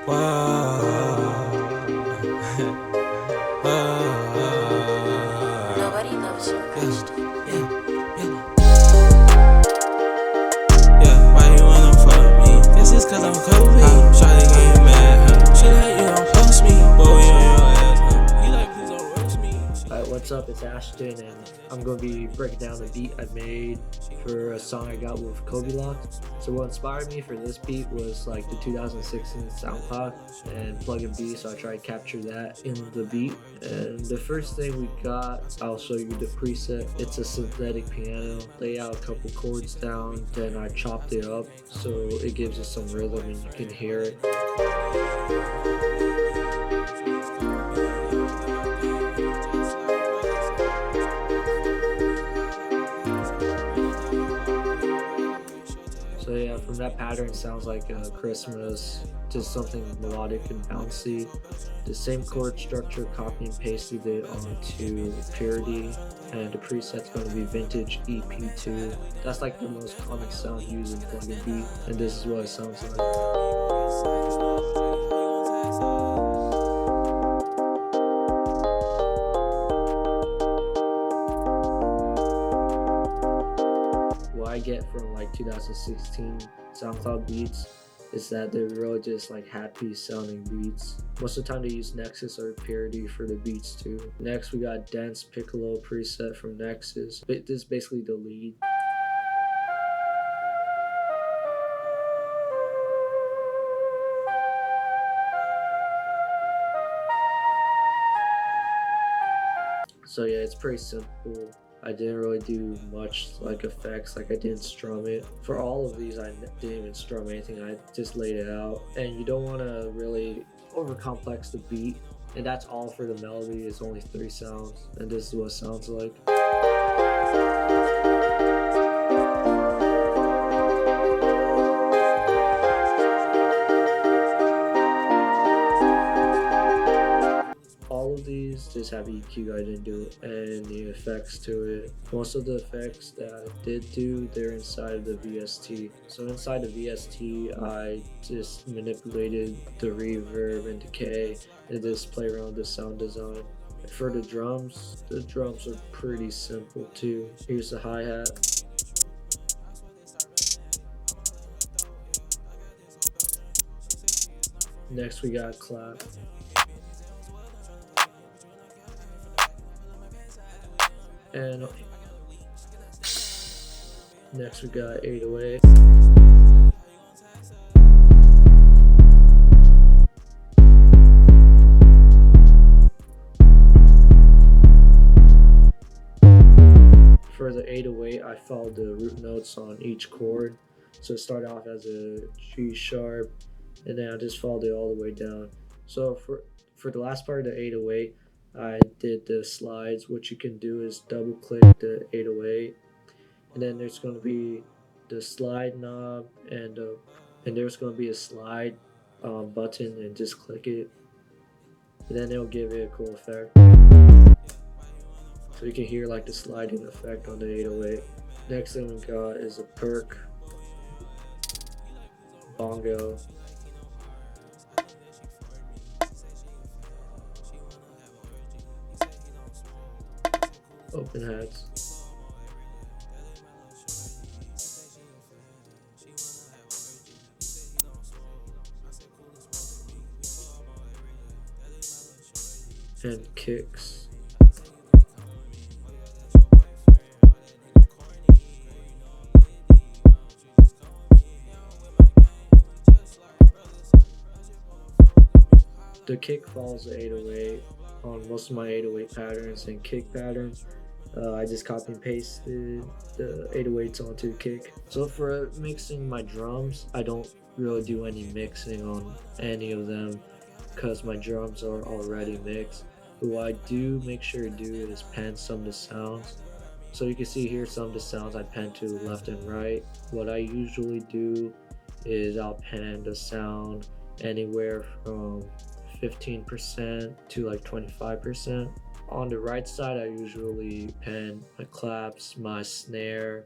Nobody loves you, Axhton. Yeah, why you wanna fuck me? Guess it's cause I'm Kobe. Shawty getting mad, huh? She like you don't post me, boy, we on your ass, huh? He like please don't roast me. Alright, what's up? It's Axhton, and I'm going to be breaking down the beat I made for a song I got with Kobelocks. So what inspired me for this beat was like the 2016 SoundCloud and plug and B, so I tried to capture that in the beat. And the first thing we got, I'll show you the preset. It's a synthetic piano. Lay out a couple chords down, then I chopped it up so it gives it some rhythm and you can hear it. So yeah, from that pattern, sounds like Christmas, just something melodic and bouncy. The same chord structure, copy and pasted it onto Purity, and the preset's going to be Vintage EP2. That's like the most common sound used in plug and beat, and this is what it sounds like. What I get from like 2016 SoundCloud beats is that they're really just like happy sounding beats. Most of the time they use Nexus or Purity for the beats too. Next we got Dense Piccolo preset from Nexus. This is basically the lead. So yeah, it's pretty simple. I didn't really do much like effects, like I didn't strum it. For all of these, I didn't even strum anything, I just laid it out. And you don't want to really over complex the beat. And that's all for the melody, it's only 3 sounds. And this is what it sounds like. All of these just have EQ, I didn't do any effects to it. Most of the effects that I did do, they're inside the VST. So inside the VST, I just manipulated the reverb and decay and just play around with the sound design. For the drums are pretty simple too. Here's the hi-hat. Next we got clap. And next we got 808. For the 808, I followed the root notes on each chord. So it started off as a G sharp, and then I just followed it all the way down. So for the last part of the 808, I did the slides. What you can do is double click the 808, and then there's going to be the slide knob, and there's going to be a slide button, and just click it, and then it'll give it a cool effect. So you can hear like the sliding effect on the 808. Next thing we got is a perk, bongo, open hats, and kicks. The kick follows the 808 on most of my 808 patterns and kick patterns. I just copy and pasted the 808s onto the kick. So for mixing my drums, I don't really do any mixing on any of them because my drums are already mixed. But what I do make sure to do is pan some of the sounds. So you can see here some of the sounds I pan to left and right. What I usually do is I'll pan the sound anywhere from 15% to like 25%. On the right side, I usually pan my claps, my snare,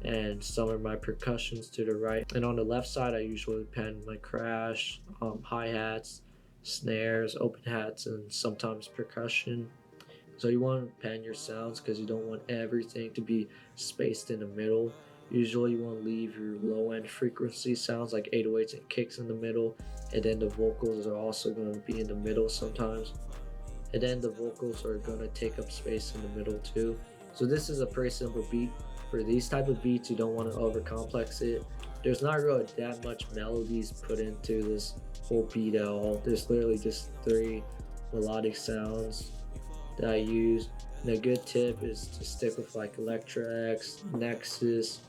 and some of my percussions to the right. And on the left side, I usually pen my crash, hi-hats, snares, open hats, and sometimes percussion. So you want to pen your sounds because you don't want everything to be spaced in the middle. Usually you want to leave your low end frequency sounds like 808s and kicks in the middle, and then the vocals are also going to be in the middle sometimes. And then the vocals are going to take up space in the middle too. So this is a pretty simple beat. For these type of beats, you don't want to overcomplex it. There's not really that much melodies put into this whole beat at all. There's literally just 3 melodic sounds that I use. And a good tip is to stick with like Electra-X, Nexus,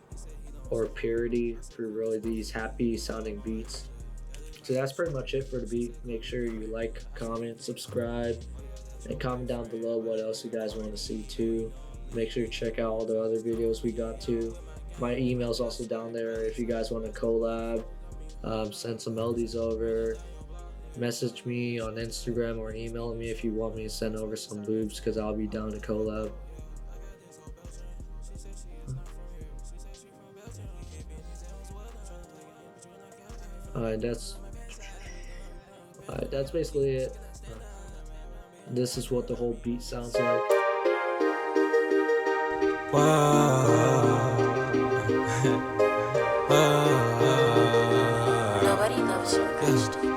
or Purity for really these happy sounding beats. So that's pretty much it for the beat. Make sure you like, comment, subscribe, and comment down below what else you guys want to see too. Make sure you check out all the other videos we got too. My email's also down there if you guys want to collab, send some melodies over. Message me on Instagram or email me if you want me to send over some loops because I'll be down to collab. That's basically it. This is what the whole beat sounds like. Nobody loves you.